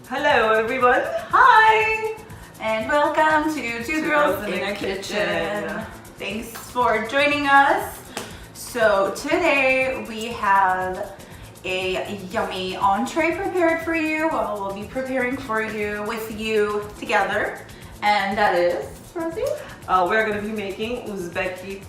Hello everyone! Hi! And welcome to Two Girls in a Kitchen. Thanks for joining us. So today we have a yummy entree prepared for you. Well, we'll be preparing for you with you together. And that is, Rosie? We're going to be making Uzbeki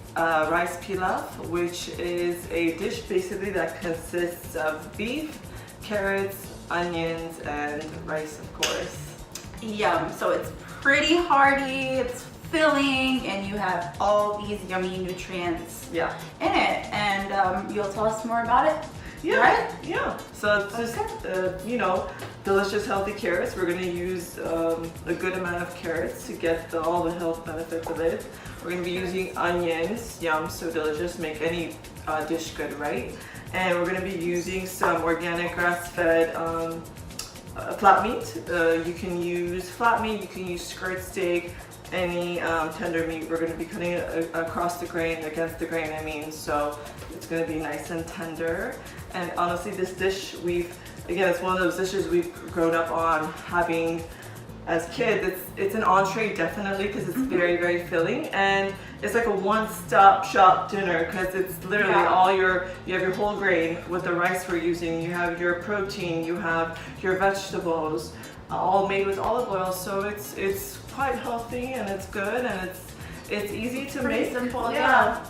rice pilaf, which is a dish basically that consists of beef, carrots, onions, and rice, of course. Yum. So it's pretty hearty, it's filling, and you have all these yummy nutrients in it. And you'll tell us more about it? Yeah, right? Yeah. So it's just, delicious, healthy carrots. We're going to use a good amount of carrots to get all the health benefits of it. We're going to be using onions. Yum, so delicious. Make any dish good, right? And we're going to be using some organic grass-fed flat meat. You can use flat meat, you can use skirt steak, any tender meat. We're going to be cutting it across the grain, against the grain I mean, so it's going to be nice and tender. And honestly, this dish it's one of those dishes we've grown up on having as kids. It's an entree definitely because it's very, very filling, and it's like a one-stop shop dinner because it's literally you have your whole grain with the rice we're using, you have your protein, you have your vegetables, all made with olive oil, so it's quite healthy and it's good and it's easy to make. Simple, yeah.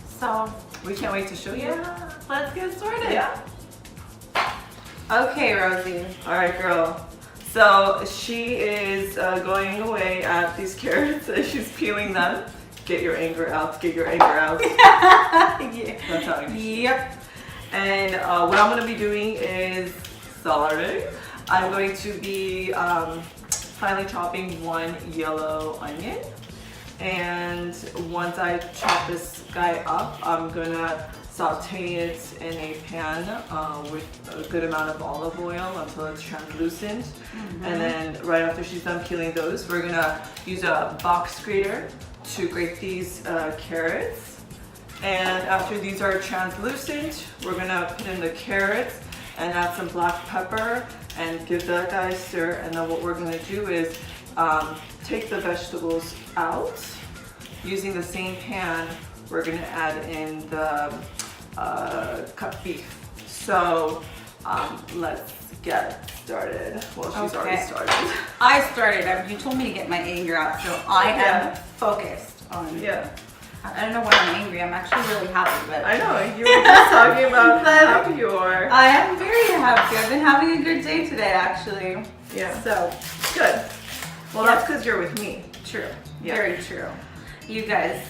So we can't wait to show you. Yeah, let's get started. Yeah. Okay, Rosie. All right, girl. So she is going away at these carrots as she's peeling them. Get your anger out. Get your anger out. Yeah. That's how you Yep. And what I'm going to be doing is sauté. I'm going to be finely chopping one yellow onion. And once I chop this guy up, I'm going to saute it in a pan with a good amount of olive oil until it's translucent. And then right after she's done peeling those, we're gonna use a box grater to grate these carrots. And after these are translucent, we're gonna put in the carrots and add some black pepper and give that guy a stir. And then what we're gonna do is take the vegetables out. Using the same pan, we're gonna add in the cut beef. So let's get started. Well, she's already started. I started. You told me to get my anger out, so I am focused on. Yeah. I don't know when I'm angry. I'm actually really happy, but I know you were just talking about how happy you are. I am very happy. I've been having a good day today, actually. Yeah. So good. Well, that's because you're with me. True. Yeah. Very true. You guys,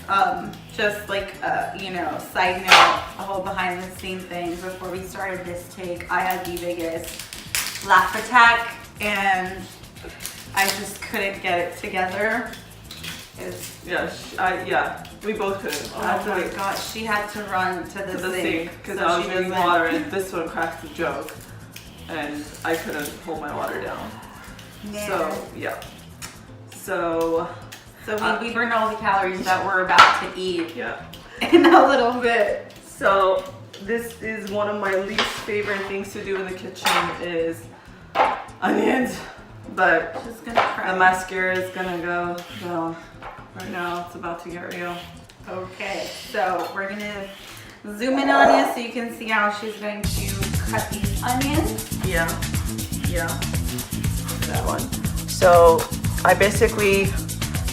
just like, side note, a whole behind the scene thing. Before we started this take, I had the biggest laugh attack and I just couldn't get it together. We both couldn't. Oh my gosh, she had to run to the sink because I was drinking water and this one cracked the joke and I couldn't hold my water down. Yeah. So, yeah. So we burned all the calories that we're about to eat in a little bit. So this is one of my least favorite things to do in the kitchen is onions, but Just gonna cry. the mascara is gonna go down right now. It's about to get real. Okay, so we're gonna zoom in on you so you can see how she's going to cut these onions. Yeah. That one. So I basically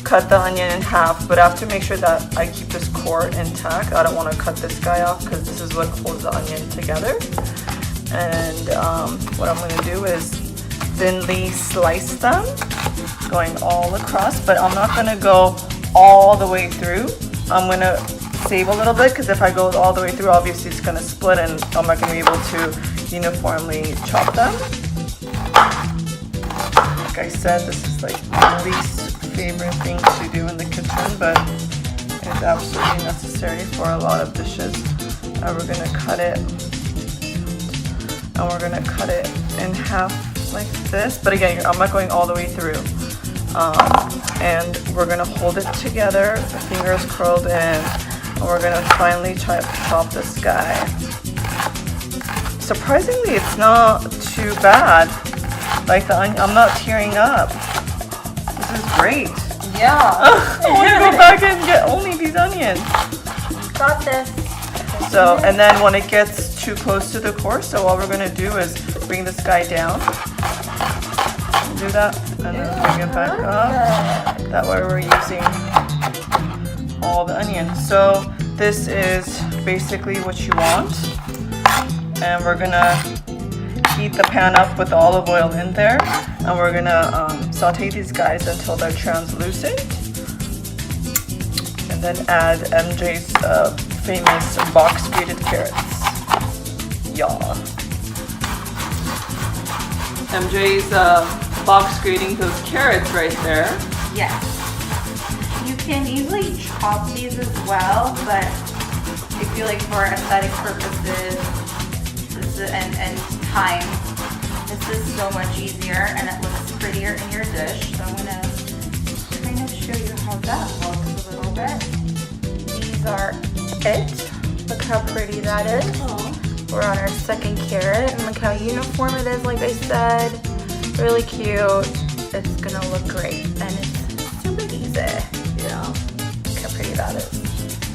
cut the onion in half, but I have to make sure that I keep this core intact. I don't want to cut this guy off because this is what holds the onion together. And what I'm going to do is thinly slice them, going all across, but I'm not going to go all the way through. I'm going to save a little bit because if I go all the way through, obviously it's going to split and I'm not going to be able to uniformly chop them. Like I said, this is like my least favorite thing to do in the kitchen, but it's absolutely necessary for a lot of dishes. And we're gonna cut it, in half like this. But again, I'm not going all the way through. And we're gonna hold it together, fingers curled in, and we're gonna finally chop this guy. surprisingly, it's not too bad. Like the onion, I'm not tearing up. This is great. Yeah. I want to go back and get only these onions. Got this. So, and then when it gets too close to the core, so all we're going to do is bring this guy down. Do that, and then bring it back up. That way we're using all the onions. So this is basically what you want. And we're going to heat the pan up with the olive oil in there. And we're going to saute these guys until they're translucent. And then add MJ's famous box grated carrots. Yeah. MJ's box grating those carrots right there. Yes. You can easily chop these as well, but I feel like for aesthetic purposes and time, this is so much easier and it looks prettier in your dish. So I'm gonna kind of show you how that looks a little bit. These are it. Look how pretty that is. Aww. We're on our second carrot, and look how uniform it is. Like I said, really cute. It's gonna look great, and it's super easy. Yeah. Look how pretty that is.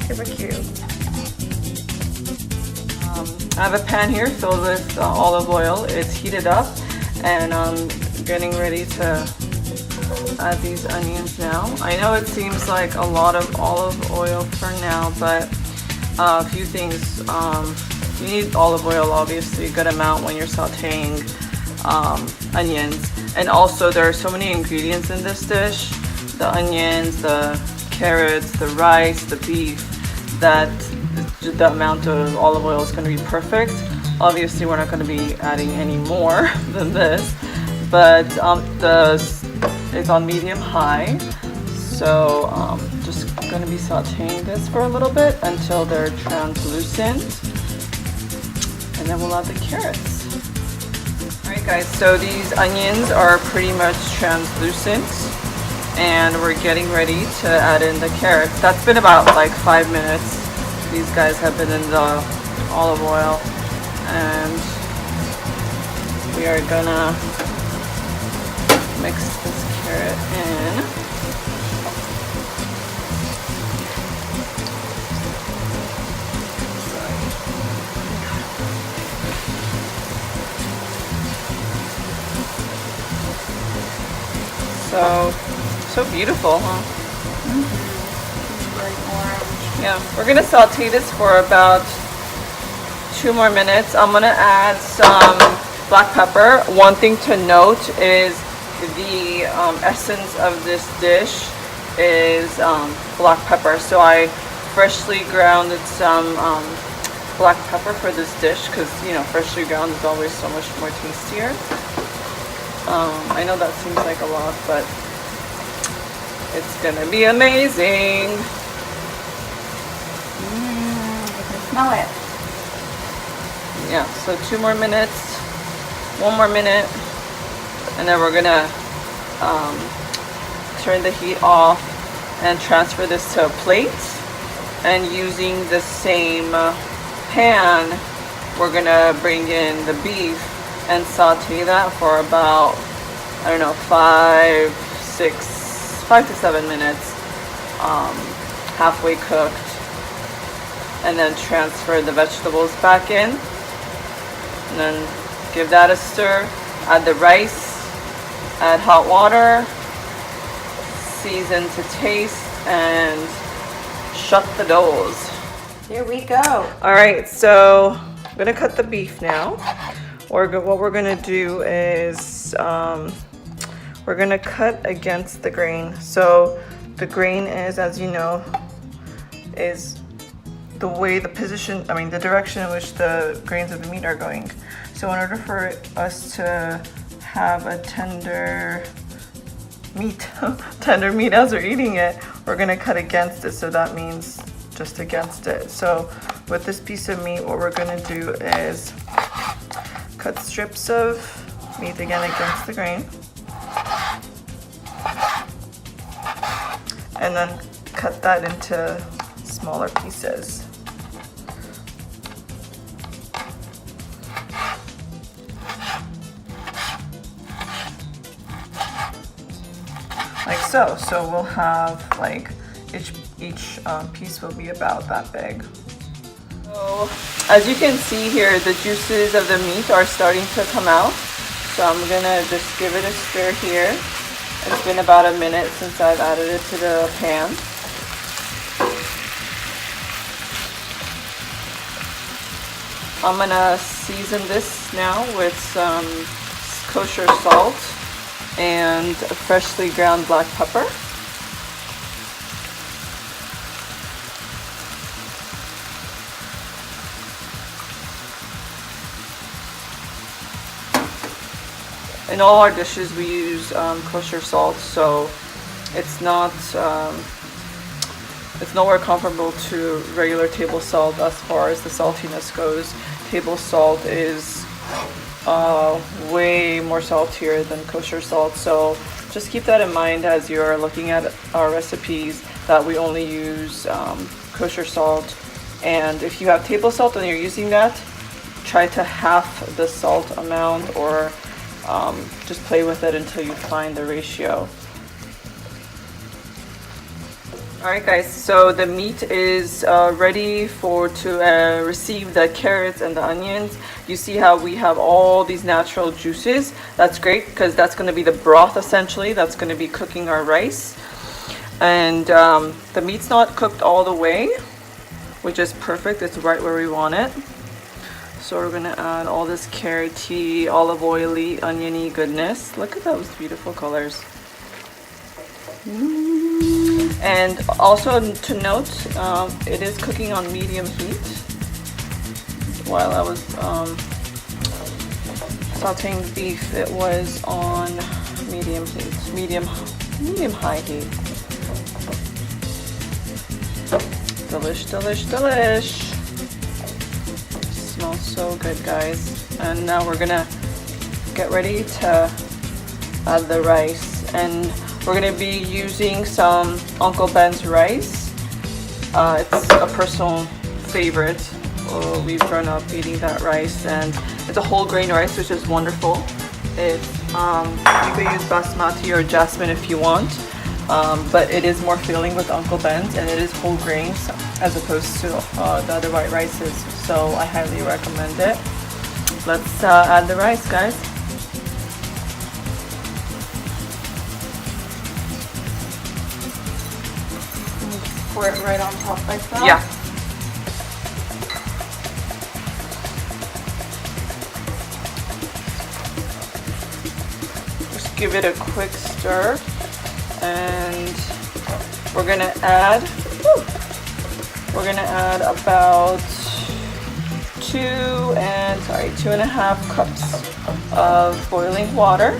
Super cute. I have a pan here filled with olive oil. It's heated up, and I'm getting ready to add these onions now. I know it seems like a lot of olive oil for now, but a few things. You need olive oil, obviously, a good amount when you're sauteing onions. And also, there are so many ingredients in this dish. The onions, the carrots, the rice, the beef, that the amount of olive oil is going to be perfect. Obviously, we're not going to be adding any more than this, but it's on medium high. So just going to be sauteing this for a little bit until they're translucent, and then we'll add the carrots. Alright guys, so these onions are pretty much translucent, and we're getting ready to add in the carrots. That's been about like 5 minutes. These guys have been in the olive oil, and we are gonna mix this carrot in. So beautiful, huh? Yeah, we're gonna saute this for about 2 more minutes. I'm gonna add some black pepper. One thing to note is the essence of this dish is black pepper. So I freshly grounded some black pepper for this dish because, you know, freshly ground is always so much more tastier. I know that seems like a lot, but it's gonna be amazing. I can smell it. Yeah, so 2 more minutes, 1 more minute, and then we're gonna turn the heat off and transfer this to a plate. And using the same pan, we're gonna bring in the beef and saute that for about, I don't know, 5 to 7 minutes, halfway cooked, and then transfer the vegetables back in, and then give that a stir, add the rice, add hot water, season to taste, and shut the doors. Here we go. All right, so I'm gonna cut the beef now. What we're gonna do is we're gonna cut against the grain. So the grain is, as you know, is the way the position, the direction in which the grains of the meat are going. So in order for us to have a tender meat as we're eating it, we're gonna cut against it. So that means just against it. So with this piece of meat, what we're gonna do is cut strips of meat again against the grain, and then cut that into smaller pieces. so. So we'll have like each piece will be about that big. So as you can see here, the juices of the meat are starting to come out. So I'm gonna just give it a stir here. It's been about a minute since I've added it to the pan. I'm gonna season this now with some kosher salt and freshly ground black pepper. In all our dishes we use kosher salt, so it's nowhere comparable to regular table salt as far as the saltiness goes. Table salt is way more saltier than kosher salt, so just keep that in mind as you're looking at our recipes, that we only use kosher salt. And if you have table salt and you're using that, try to half the salt amount, or just play with it until you find the ratio. Alright guys, so the meat is ready to receive the carrots and the onions. You see how we have all these natural juices. That's great because that's going to be the broth essentially that's going to be cooking our rice. And the meat's not cooked all the way, which is perfect. It's right where we want it. So we're going to add all this carroty, olive oily, oniony goodness. Look at those beautiful colors. And also to note, it is cooking on medium heat. While I was sauteing the beef, it was on medium heat, medium high heat. Delish, delish, delish. Smells so good, guys. And now we're gonna get ready to add the rice, and we're gonna be using some Uncle Ben's rice. It's a personal favorite. We've grown up eating that rice, and it's a whole grain rice, which is wonderful. It's you could use basmati or jasmine if you want, but it is more filling with Uncle Ben's, and it is whole grains as opposed to the other white rices. So I highly recommend it. Let's add the rice, guys. Pour it right on top like that? Yeah. Just give it a quick stir, and we're gonna add about 2.5 cups of boiling water,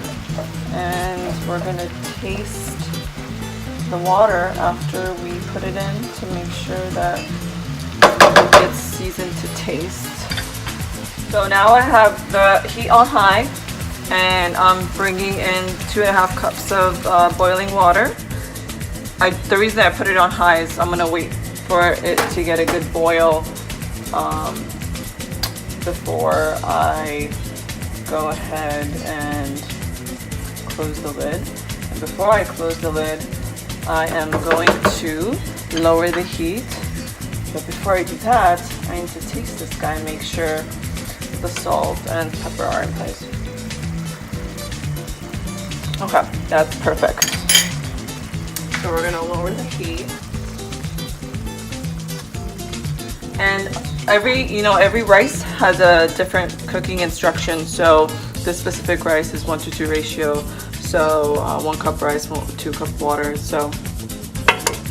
and we're gonna taste the water after we put it in to make sure that it's seasoned to taste. So now I have the heat on high, and I'm bringing in 2.5 cups of boiling water. The reason I put it on high is I'm gonna wait for it to get a good boil before I go ahead and close the lid. And before I close the lid, I am going to lower the heat, but before I do that, I need to taste this guy and make sure the salt and pepper are in place. Okay, that's perfect. So we're gonna lower the heat. And every rice has a different cooking instruction. So this specific rice is 1:2 ratio. So 1 cup rice, 2 cup water. So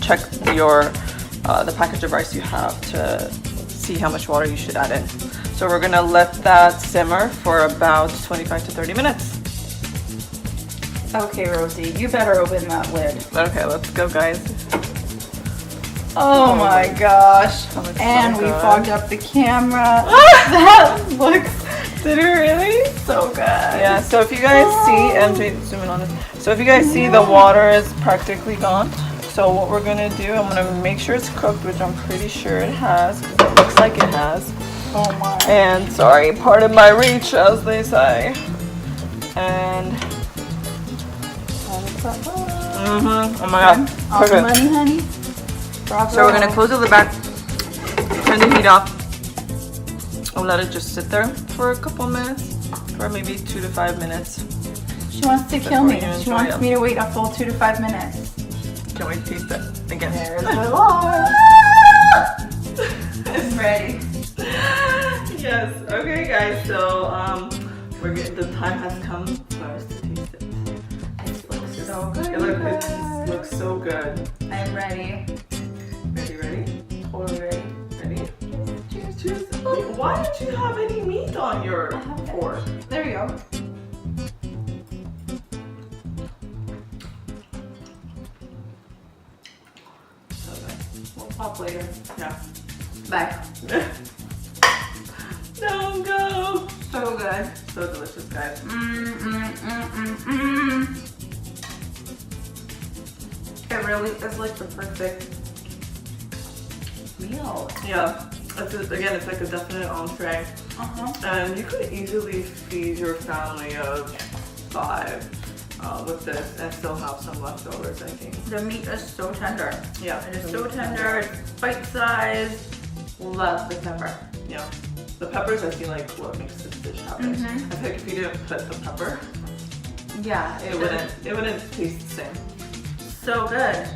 check the package of rice you have to see how much water you should add in. So we're gonna let that simmer for about 25 to 30 minutes. Okay, Rosie, you better open that lid. Okay, let's go, guys. Oh my gosh. And we fogged up the camera. That looks, did it really? So good. Yeah, so if you guys see, MJ, zoom in on this. So if you guys see, the water is practically gone. So what we're gonna do, I'm gonna make sure it's cooked, which I'm pretty sure it has, because it looks like it has. Oh my. And sorry, part of my reach, as they say. And Oh my god. All the Perfect. money, honey. Bravo. So we're gonna close the lid back, turn the heat off, and let it just sit there for a couple minutes, or maybe 2 to 5 minutes. She wants to kill me. Before you She enjoy wants it. me to wait a full 2 to 5 minutes. Can we taste it again? There's my log. It's ready. Yes. Okay, guys. So the time has come for us to taste it. It looks so good. It looks so good. I'm ready. Ready? Totally ready. Ready? Cheers. Cheers. Wait, why don't you have any meat on your I have it. fork? There you go. Okay. We'll pop later. Yeah. Bye. Don't go. So good. So delicious, guys. It really is like the perfect meal. Yeah. It's like a definite entree. And you could easily feed your family of 5 with this and still have some leftovers, I think. The meat is so tender. Yeah. It is so tender. It's bite-sized. Love the pepper. Yeah. The peppers, I feel like, what makes this dish happen. I feel like if you didn't put the pepper, Yeah, it wouldn't taste the same. So good.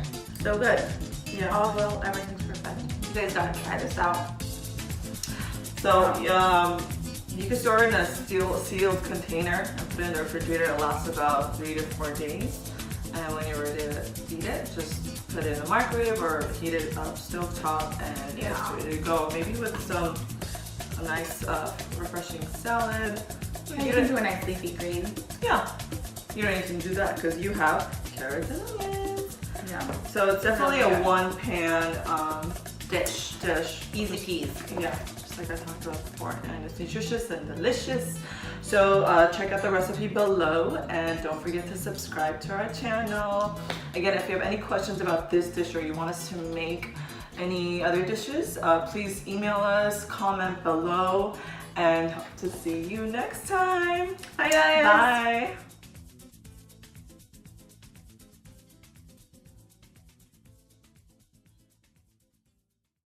So good. Yeah. Although everything's perfect. You guys gotta try this out. So you can store it in a sealed container and put it in the refrigerator. It lasts about 3 to 4 days. And when you're ready to eat it, just put it in the microwave or heat it up stovetop, and it's ready to go. Maybe with a nice refreshing salad. You can do a nice leafy green. Yeah, you don't need to do that because you have carrots and onions. Yeah. So it's definitely a one-pan Dish. Easy peas. Yeah, just like I talked about before, and it's nutritious and delicious. So check out the recipe below, and don't forget to subscribe to our channel. Again, if you have any questions about this dish or you want us to make any other dishes, please email us, comment below, and hope to see you next time. Bye guys. Bye.